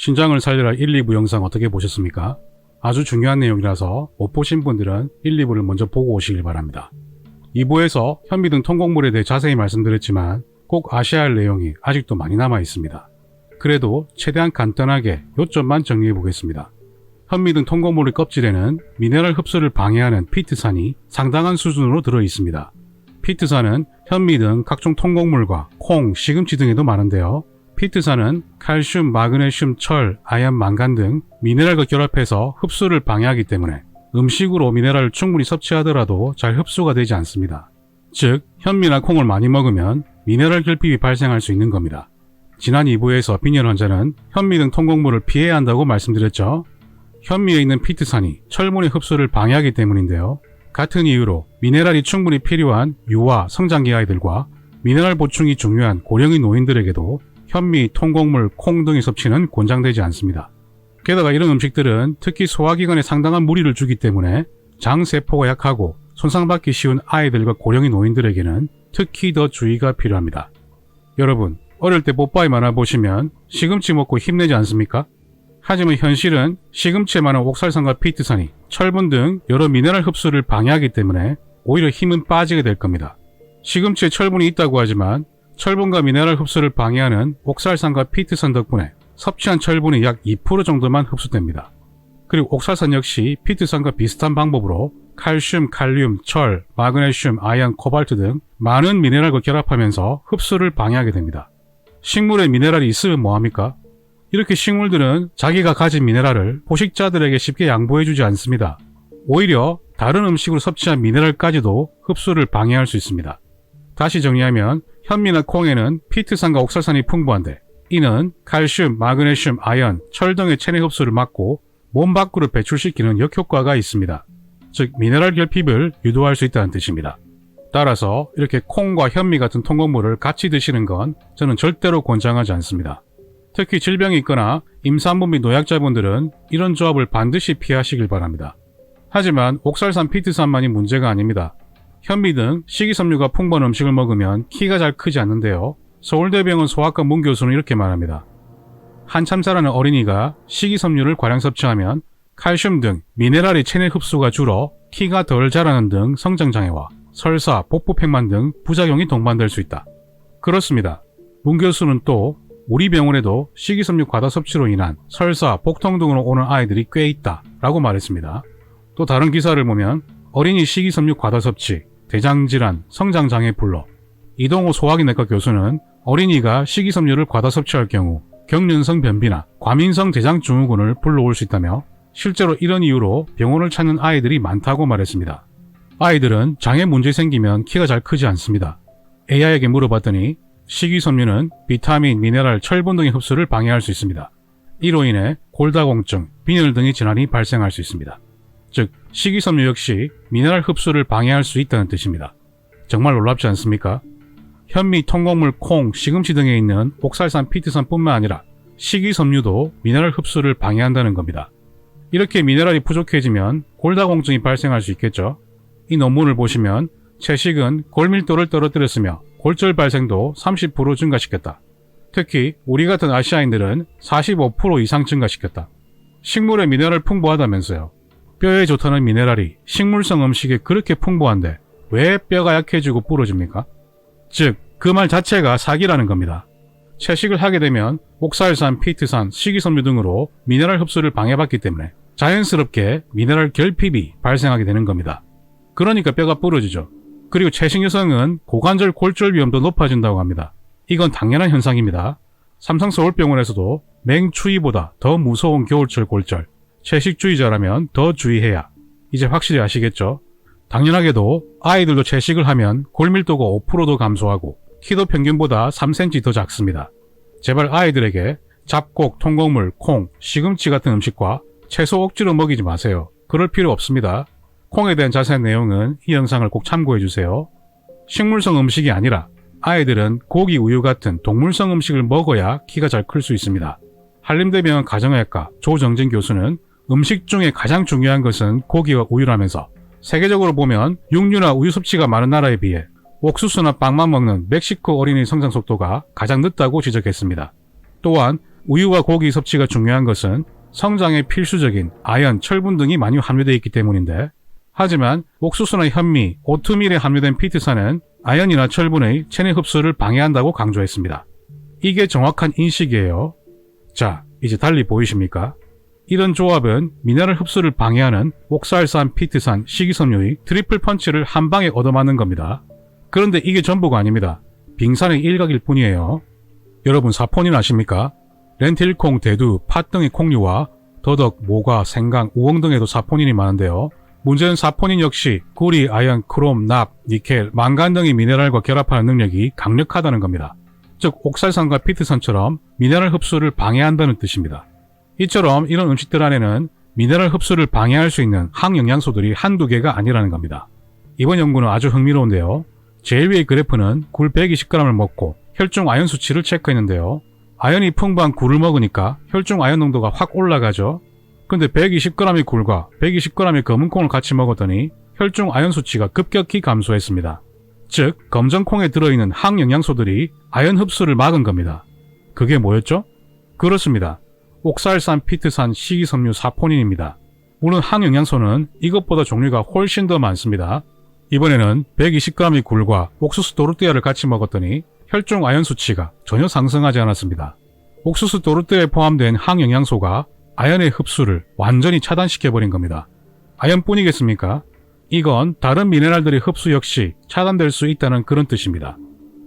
신장을 살려라 1, 2부 영상 어떻게 보셨습니까? 아주 중요한 내용이라서 못 보신 분들은 1, 2부를 먼저 보고 오시길 바랍니다. 2부에서 현미 등 통곡물에 대해 자세히 말씀드렸지만 꼭 아셔야 할 내용이 아직도 많이 남아 있습니다. 그래도 최대한 간단하게 요점만 정리해 보겠습니다. 현미 등 통곡물의 껍질에는 미네랄 흡수를 방해하는 피트산이 상당한 수준으로 들어 있습니다. 피트산은 현미 등 각종 통곡물과 콩, 시금치 등에도 많은데요. 피트산은 칼슘, 마그네슘, 철, 아연, 망간 등 미네랄과 결합해서 흡수를 방해하기 때문에 음식으로 미네랄을 충분히 섭취하더라도 잘 흡수가 되지 않습니다. 즉, 현미나 콩을 많이 먹으면 미네랄 결핍이 발생할 수 있는 겁니다. 지난 2부에서 빈혈 환자는 현미 등 통곡물을 피해야 한다고 말씀드렸죠. 현미에 있는 피트산이 철분의 흡수를 방해하기 때문인데요. 같은 이유로 미네랄이 충분히 필요한 유아, 성장기 아이들과 미네랄 보충이 중요한 고령인 노인들에게도 현미, 통곡물, 콩 등의 섭취는 권장되지 않습니다. 게다가 이런 음식들은 특히 소화기관에 상당한 무리를 주기 때문에 장세포가 약하고 손상받기 쉬운 아이들과 고령인 노인들에게는 특히 더 주의가 필요합니다. 여러분, 어릴 때 뽀빠이 만화 보시면 시금치 먹고 힘내지 않습니까? 하지만 현실은 시금치에 많은 옥살산과 피트산이 철분 등 여러 미네랄 흡수를 방해하기 때문에 오히려 힘은 빠지게 될 겁니다. 시금치에 철분이 있다고 하지만 철분과 미네랄 흡수를 방해하는 옥살산과 피트산 덕분에 섭취한 철분이 약 2% 정도만 흡수됩니다. 그리고 옥살산 역시 피트산과 비슷한 방법으로 칼슘, 칼륨, 철, 마그네슘, 아연, 코발트 등 많은 미네랄과 결합하면서 흡수를 방해하게 됩니다. 식물에 미네랄이 있으면 뭐합니까? 이렇게 식물들은 자기가 가진 미네랄을 포식자들에게 쉽게 양보해주지 않습니다. 오히려 다른 음식으로 섭취한 미네랄까지도 흡수를 방해할 수 있습니다. 다시 정리하면 현미나 콩에는 피트산과 옥살산이 풍부한데 이는 칼슘, 마그네슘, 아연, 철 등의 체내 흡수를 막고 몸 밖으로 배출시키는 역효과가 있습니다. 즉 미네랄 결핍을 유도할 수 있다는 뜻입니다. 따라서 이렇게 콩과 현미 같은 통곡물을 같이 드시는 건 저는 절대로 권장하지 않습니다. 특히 질병이 있거나 임산부 및 노약자분들은 이런 조합을 반드시 피하시길 바랍니다. 하지만 옥살산, 피트산만이 문제가 아닙니다. 현미 등 식이섬유가 풍부한 음식을 먹으면 키가 잘 크지 않는데요. 서울대병원 소아과 문 교수는 이렇게 말합니다. 한참 자라는 어린이가 식이섬유를 과량 섭취하면 칼슘 등 미네랄의 체내 흡수가 줄어 키가 덜 자라는 등 성장장애와 설사, 복부팽만 등 부작용이 동반될 수 있다. 그렇습니다. 문 교수는 또 우리 병원에도 식이섬유 과다 섭취로 인한 설사, 복통 등으로 오는 아이들이 꽤 있다 라고 말했습니다. 또 다른 기사를 보면 어린이 식이섬유 과다 섭취, 대장질환, 성장장애 불러 이동호 소화기내과 교수는 어린이가 식이섬유를 과다 섭취할 경우 경련성 변비나 과민성 대장증후군을 불러올 수 있다며 실제로 이런 이유로 병원을 찾는 아이들이 많다고 말했습니다. 아이들은 장애 문제 생기면 키가 잘 크지 않습니다. AI에게 물어봤더니 식이섬유는 비타민, 미네랄, 철분 등의 흡수를 방해할 수 있습니다. 이로 인해 골다공증, 빈혈 등의 질환이 발생할 수 있습니다. 즉, 식이섬유 역시 미네랄 흡수를 방해할 수 있다는 뜻입니다. 정말 놀랍지 않습니까? 현미, 통곡물, 콩, 시금치 등에 있는 옥살산, 피트산뿐만 아니라 식이섬유도 미네랄 흡수를 방해한다는 겁니다. 이렇게 미네랄이 부족해지면 골다공증이 발생할 수 있겠죠. 이 논문을 보시면 채식은 골밀도를 떨어뜨렸으며 골절 발생도 30% 증가시켰다. 특히 우리 같은 아시아인들은 45% 이상 증가시켰다. 식물에 미네랄 풍부하다면서요. 뼈에 좋다는 미네랄이 식물성 음식에 그렇게 풍부한데 왜 뼈가 약해지고 부러집니까? 즉, 그 말 자체가 사기라는 겁니다. 채식을 하게 되면 옥살산, 피트산, 식이섬유 등으로 미네랄 흡수를 방해받기 때문에 자연스럽게 미네랄 결핍이 발생하게 되는 겁니다. 그러니까 뼈가 부러지죠. 그리고 채식 여성은 고관절 골절 위험도 높아진다고 합니다. 이건 당연한 현상입니다. 삼성서울병원에서도 맹추위보다 더 무서운 겨울철 골절, 채식주의자라면 더 주의해야. 이제 확실히 아시겠죠? 당연하게도 아이들도 채식을 하면 골밀도가 5%도 감소하고 키도 평균보다 3cm 더 작습니다. 제발 아이들에게 잡곡, 통곡물, 콩, 시금치 같은 음식과 채소 억지로 먹이지 마세요. 그럴 필요 없습니다. 콩에 대한 자세한 내용은 이 영상을 꼭 참고해주세요. 식물성 음식이 아니라 아이들은 고기, 우유 같은 동물성 음식을 먹어야 키가 잘 클 수 있습니다. 한림대병원 가정의학과 조정진 교수는 음식 중에 가장 중요한 것은 고기와 우유라면서 세계적으로 보면 육류나 우유 섭취가 많은 나라에 비해 옥수수나 빵만 먹는 멕시코 어린이 성장 속도가 가장 늦다고 지적했습니다. 또한 우유와 고기 섭취가 중요한 것은 성장에 필수적인 아연, 철분 등이 많이 함유되어 있기 때문인데, 하지만 옥수수나 현미, 오트밀에 함유된 피트산은 아연이나 철분의 체내 흡수를 방해한다고 강조했습니다. 이게 정확한 인식이에요. 자, 이제 달리 보이십니까? 이런 조합은 미네랄 흡수를 방해하는 옥살산, 피트산, 식이섬유의 트리플 펀치를 한 방에 얻어맞는 겁니다. 그런데 이게 전부가 아닙니다. 빙산의 일각일 뿐이에요. 여러분 사포닌 아십니까? 렌틸콩, 대두, 팥 등의 콩류와 더덕, 모과, 생강, 우엉 등에도 사포닌이 많은데요. 문제는 사포닌 역시 구리, 아연, 크롬, 납, 니켈, 망간 등의 미네랄과 결합하는 능력이 강력하다는 겁니다. 즉 옥살산과 피트산처럼 미네랄 흡수를 방해한다는 뜻입니다. 이처럼 이런 음식들 안에는 미네랄 흡수를 방해할 수 있는 항영양소들이 한두 개가 아니라는 겁니다. 이번 연구는 아주 흥미로운데요. 제일 위의 그래프는 굴 120g을 먹고 혈중 아연 수치를 체크했는데요. 아연이 풍부한 굴을 먹으니까 혈중 아연 농도가 확 올라가죠. 근데 120g의 굴과 120g의 검은콩을 같이 먹었더니 혈중 아연 수치가 급격히 감소했습니다. 즉 검정콩에 들어있는 항영양소들이 아연 흡수를 막은 겁니다. 그게 뭐였죠? 그렇습니다. 옥살산, 피트산, 식이섬유, 사포닌입니다. 물론 항영양소는 이것보다 종류가 훨씬 더 많습니다. 이번에는 120g의 굴과 옥수수 도르띠아를 같이 먹었더니 혈중 아연 수치가 전혀 상승하지 않았습니다. 옥수수 도르띠아에 포함된 항영양소가 아연의 흡수를 완전히 차단시켜버린 겁니다. 아연뿐이겠습니까? 이건 다른 미네랄들의 흡수 역시 차단될 수 있다는 그런 뜻입니다.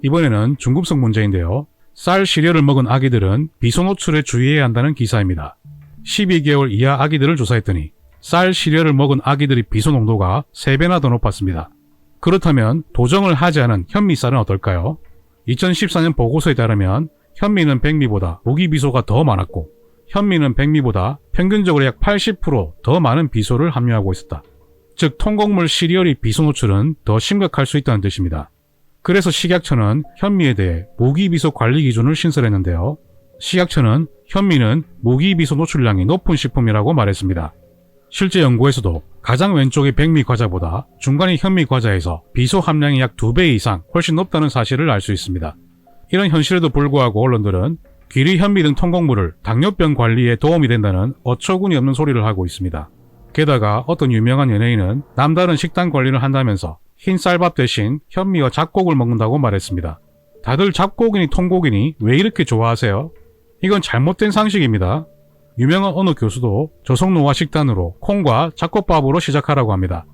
이번에는 중금속 문제인데요. 쌀 시리얼을 먹은 아기들은 비소 노출에 주의해야 한다는 기사입니다. 12개월 이하 아기들을 조사했더니 쌀 시리얼을 먹은 아기들의 비소 농도가 3배나 더 높았습니다. 그렇다면 도정을 하지 않은 현미쌀은 어떨까요? 2014년 보고서에 따르면 현미는 백미보다 무기비소가 더 많았고 현미는 백미보다 평균적으로 약 80% 더 많은 비소를 함유하고 있었다. 즉 통곡물 시리얼의 비소 노출은 더 심각할 수 있다는 뜻입니다. 그래서 식약처는 현미에 대해 무기비소 관리 기준을 신설했는데요. 식약처는 현미는 무기비소 노출량이 높은 식품이라고 말했습니다. 실제 연구에서도 가장 왼쪽의 백미 과자보다 중간의 현미 과자에서 비소 함량이 약 2배 이상 훨씬 높다는 사실을 알 수 있습니다. 이런 현실에도 불구하고 언론들은 귀리, 현미 등 통곡물을 당뇨병 관리에 도움이 된다는 어처구니 없는 소리를 하고 있습니다. 게다가 어떤 유명한 연예인은 남다른 식단 관리를 한다면서 흰 쌀밥 대신 현미와 잡곡을 먹는다고 말했습니다. 다들 잡곡이니 통곡이니 왜 이렇게 좋아하세요? 이건 잘못된 상식입니다. 유명한 어느 교수도 조성노화 식단으로 콩과 잡곡밥으로 시작하라고 합니다.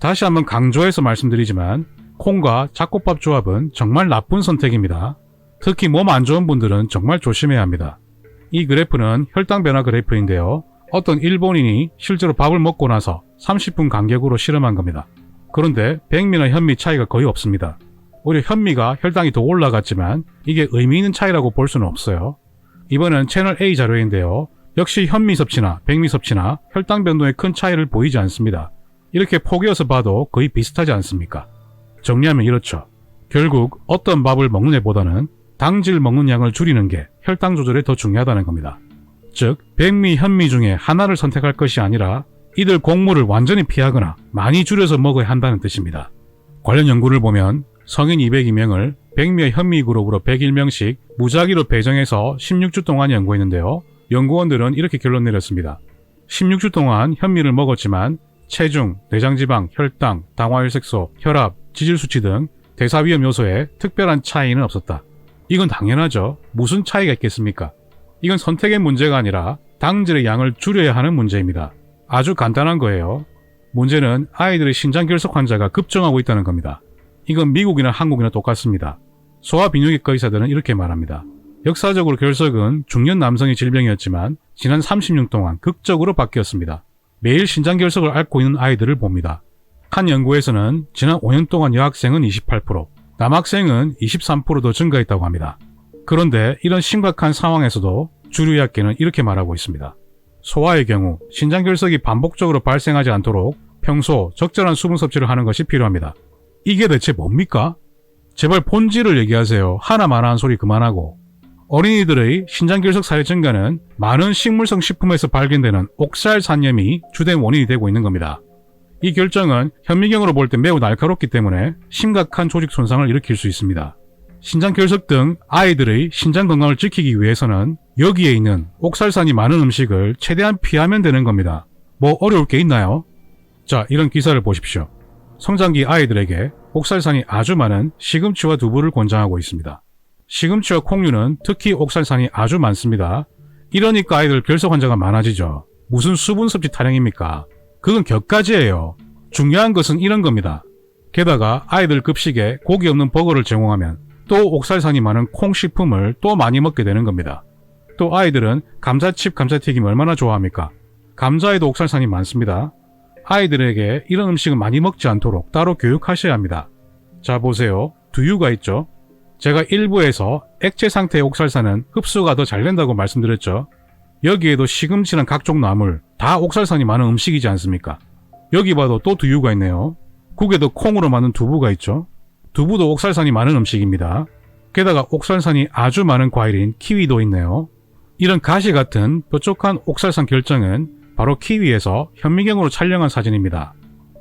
다시 한번 강조해서 말씀드리지만 콩과 잡곡밥 조합은 정말 나쁜 선택입니다. 특히 몸 안 좋은 분들은 정말 조심해야 합니다. 이 그래프는 혈당 변화 그래프인데요. 어떤 일본인이 실제로 밥을 먹고 나서 30분 간격으로 실험한 겁니다. 그런데 백미나 현미 차이가 거의 없습니다. 오히려 현미가 혈당이 더 올라갔지만 이게 의미 있는 차이라고 볼 수는 없어요. 이번엔 채널 A 자료인데요. 역시 현미 섭취나 백미 섭취나 혈당 변동에 큰 차이를 보이지 않습니다. 이렇게 포개어서 봐도 거의 비슷하지 않습니까? 정리하면 이렇죠. 결국 어떤 밥을 먹는 애보다는 당질 먹는 양을 줄이는 게 혈당 조절에 더 중요하다는 겁니다. 즉 백미, 현미 중에 하나를 선택할 것이 아니라 이들 곡물을 완전히 피하거나 많이 줄여서 먹어야 한다는 뜻입니다. 관련 연구를 보면 성인 202명을 백미와 현미 그룹으로 101명씩 무작위로 배정해서 16주 동안 연구했는데요. 연구원들은 이렇게 결론 내렸습니다. 16주 동안 현미를 먹었지만 체중, 내장지방, 혈당, 당화혈색소, 혈압, 지질수치 등 대사위험 요소에 특별한 차이는 없었다. 이건 당연하죠. 무슨 차이가 있겠습니까? 이건 선택의 문제가 아니라 당질의 양을 줄여야 하는 문제입니다. 아주 간단한 거예요. 문제는 아이들의 신장결석 환자가 급증하고 있다는 겁니다. 이건 미국이나 한국이나 똑같습니다. 소아비뇨기과 의사들은 이렇게 말합니다. 역사적으로 결석은 중년 남성의 질병이었지만 지난 30년 동안 극적으로 바뀌었습니다. 매일 신장결석을 앓고 있는 아이들을 봅니다. 한 연구에서는 지난 5년 동안 여학생은 28%, 남학생은 23% 더 증가했다고 합니다. 그런데 이런 심각한 상황에서도 주류의학계는 이렇게 말하고 있습니다. 소아의 경우 신장결석이 반복적으로 발생하지 않도록 평소 적절한 수분 섭취를 하는 것이 필요합니다. 이게 대체 뭡니까? 제발 본질을 얘기하세요. 하나마나한 소리 그만하고. 어린이들의 신장결석 사례 증가는 많은 식물성 식품에서 발견되는 옥살산염이 주된 원인이 되고 있는 겁니다. 이 결정은 현미경으로 볼 때 매우 날카롭기 때문에 심각한 조직 손상을 일으킬 수 있습니다. 신장 결석 등 아이들의 신장 건강을 지키기 위해서는 여기에 있는 옥살산이 많은 음식을 최대한 피하면 되는 겁니다. 뭐 어려울 게 있나요? 자, 이런 기사를 보십시오. 성장기 아이들에게 옥살산이 아주 많은 시금치와 두부를 권장하고 있습니다. 시금치와 콩류는 특히 옥살산이 아주 많습니다. 이러니까 아이들 결석 환자가 많아지죠. 무슨 수분 섭취 타령입니까? 그건 격가지예요. 중요한 것은 이런 겁니다. 게다가 아이들 급식에 고기 없는 버거를 제공하면 또 옥살산이 많은 콩식품을 또 많이 먹게 되는 겁니다. 또 아이들은 감자칩, 감자튀김 얼마나 좋아합니까? 감자에도 옥살산이 많습니다. 아이들에게 이런 음식은 많이 먹지 않도록 따로 교육하셔야 합니다. 자, 보세요. 두유가 있죠. 제가 일부에서 액체 상태의 옥살산은 흡수가 더 잘 된다고 말씀드렸죠. 여기에도 시금치랑 각종 나물, 다 옥살산이 많은 음식이지 않습니까? 여기 봐도 또 두유가 있네요. 국에도 콩으로 만든 두부가 있죠. 두부도 옥살산이 많은 음식입니다. 게다가 옥살산이 아주 많은 과일인 키위도 있네요. 이런 가시 같은 뾰족한 옥살산 결정은 바로 키위에서 현미경으로 촬영한 사진입니다.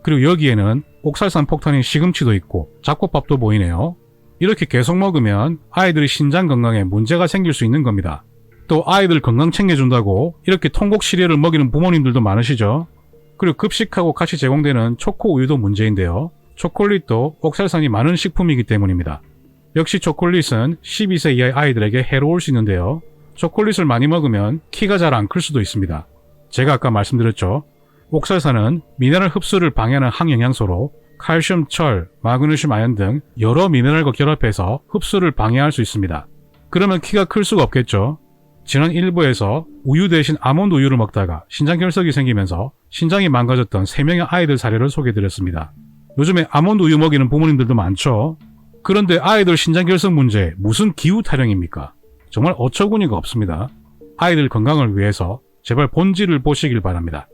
그리고 여기에는 옥살산 폭탄인 시금치도 있고 잡곡밥도 보이네요. 이렇게 계속 먹으면 아이들의 신장 건강에 문제가 생길 수 있는 겁니다. 또 아이들 건강 챙겨준다고 이렇게 통곡 시리얼을 먹이는 부모님들도 많으시죠. 그리고 급식하고 같이 제공되는 초코 우유도 문제인데요. 초콜릿도 옥살산이 많은 식품이기 때문입니다. 역시 초콜릿은 12세 이하의 아이들에게 해로울 수 있는데요. 초콜릿을 많이 먹으면 키가 잘 안 클 수도 있습니다. 제가 아까 말씀드렸죠. 옥살산은 미네랄 흡수를 방해하는 항영양소로 칼슘, 철, 마그네슘, 아연 등 여러 미네랄과 결합해서 흡수를 방해할 수 있습니다. 그러면 키가 클 수가 없겠죠. 지난 1부에서 우유 대신 아몬드 우유를 먹다가 신장 결석이 생기면서 신장이 망가졌던 3명의 아이들 사례를 소개해드렸습니다. 요즘에 아몬드 우유 먹이는 부모님들도 많죠. 그런데 아이들 신장 결석 문제 무슨 기후 타령입니까? 정말 어처구니가 없습니다. 아이들 건강을 위해서 제발 본질을 보시길 바랍니다.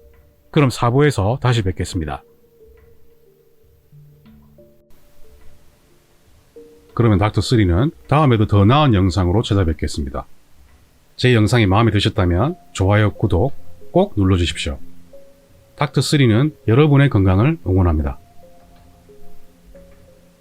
그럼 4부에서 다시 뵙겠습니다. 그러면 닥터3는 다음에도 더 나은 영상으로 찾아뵙겠습니다. 제 영상이 마음에 드셨다면 좋아요, 구독 꼭 눌러주십시오. 닥터3는 여러분의 건강을 응원합니다.